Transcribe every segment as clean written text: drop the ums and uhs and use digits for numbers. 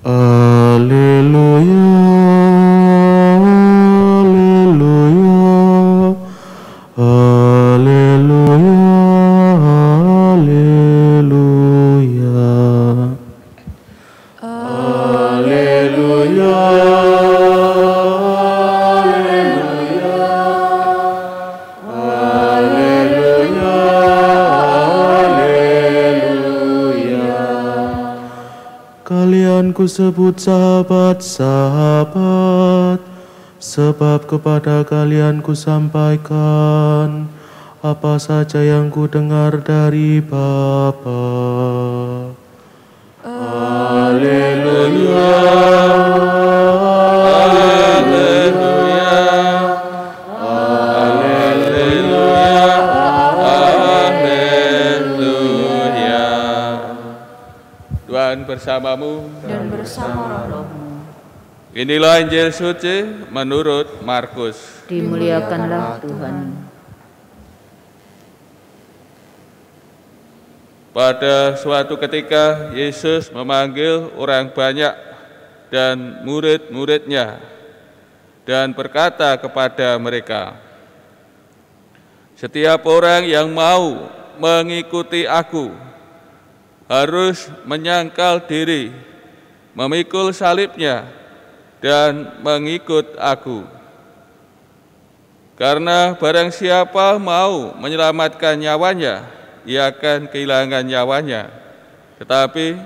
Haleluya, haleluya, haleluya, haleluya. Haleluya, haleluya, haleluya, haleluya. Kalian kusebut sahabat-sahabat, sebab kepada kalian kusampaikan apa saja yang kudengar dari Bapa. Haleluya, haleluya, haleluya, haleluya. Tuhan bersamamu dan bersama rohmu. Inilah Injil suci menurut Markus. Dimuliakanlah Tuhan. Pada suatu ketika Yesus memanggil orang banyak dan murid-muridnya dan berkata kepada mereka, "Setiap orang yang mau mengikuti aku harus menyangkal diri, memikul salibnya, dan mengikut aku. Karena barang siapa mau menyelamatkan nyawanya, ia akan kehilangan nyawanya. Tetapi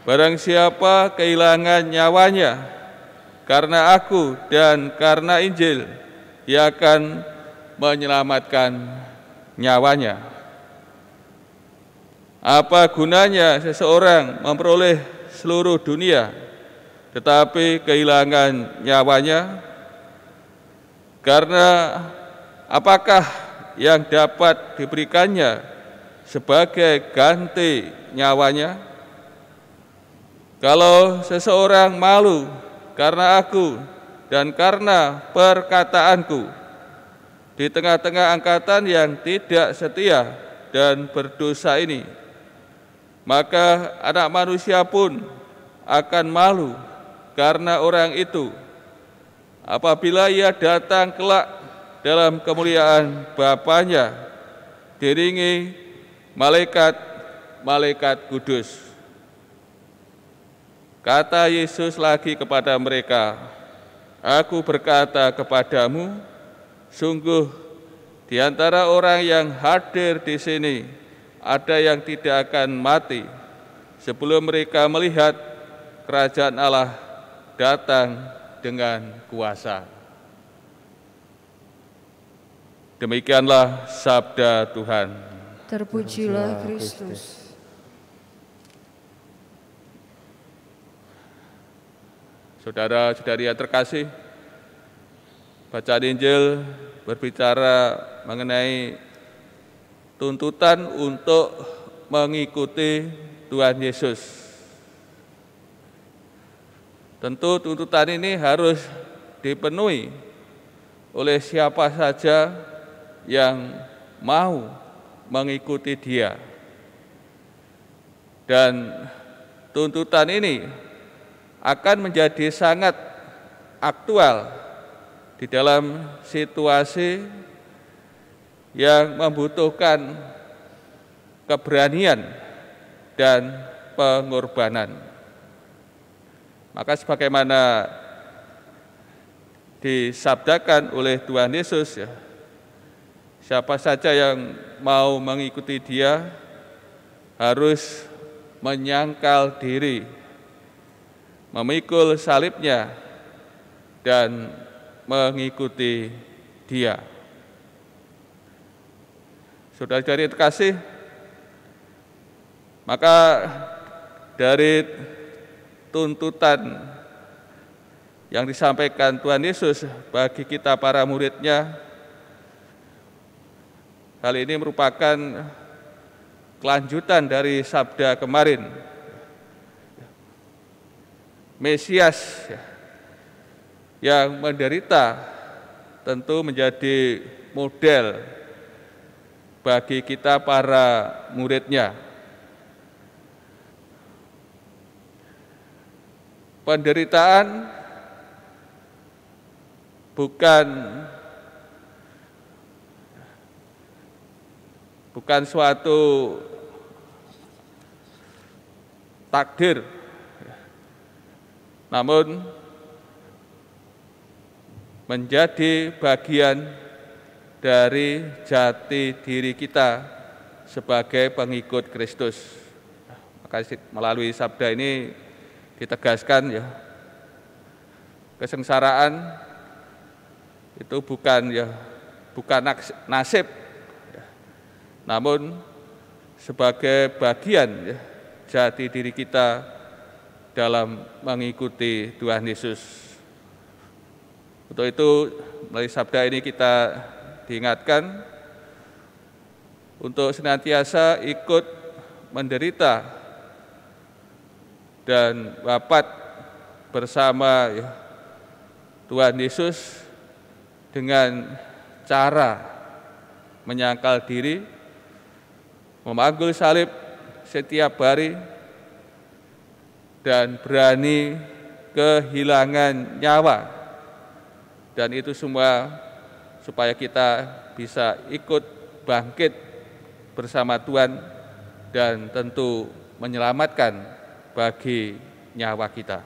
barang siapa kehilangan nyawanya karena aku dan karena Injil, ia akan menyelamatkan nyawanya. Apa gunanya seseorang memperoleh seluruh dunia, tetapi kehilangan nyawanya? Karena apakah yang dapat diberikannya sebagai ganti nyawanya? Kalau seseorang malu karena aku dan karena perkataanku di tengah-tengah angkatan yang tidak setia dan berdosa ini, maka Anak Manusia pun akan malu karena orang itu apabila ia datang kelak dalam kemuliaan Bapanya diiringi malaikat-malaikat kudus. Kata Yesus lagi kepada mereka, "Aku berkata kepadamu, sungguh di antara orang yang hadir di sini ada yang tidak akan mati sebelum mereka melihat kerajaan Allah datang dengan kuasa." Demikianlah sabda Tuhan. Terpujilah Kristus. Saudara-saudari yang terkasih, bacaan Injil berbicara mengenai tuntutan untuk mengikuti Tuhan Yesus. Tentu tuntutan ini harus dipenuhi oleh siapa saja yang mau mengikuti Dia. Dan tuntutan ini akan menjadi sangat aktual di dalam situasi yang membutuhkan keberanian dan pengorbanan. Maka sebagaimana disabdakan oleh Tuhan Yesus, ya, siapa saja yang mau mengikuti Dia harus menyangkal diri, memikul salibnya, dan mengikuti Dia. Saudara-saudari terkasih, maka dari tuntutan yang disampaikan Tuhan Yesus bagi kita para murid-Nya, hal ini merupakan kelanjutan dari sabda kemarin. Mesias yang menderita tentu menjadi model bagi kita para murid-Nya. penderitaan bukan suatu takdir, namun menjadi bagian dari jati diri kita sebagai pengikut Kristus. Maka melalui sabda ini ditegaskan ya, kesengsaraan itu bukan nasib, namun sebagai bagian ya, jati diri kita dalam mengikuti Tuhan Yesus. Untuk itu melalui sabda ini kita diingatkan untuk senantiasa ikut menderita dan wafat bersama ya, Tuhan Yesus dengan cara menyangkal diri, memanggul salib setiap hari, dan berani kehilangan nyawa. Dan itu semua supaya kita bisa ikut bangkit bersama Tuhan dan tentu menyelamatkan bagi nyawa kita.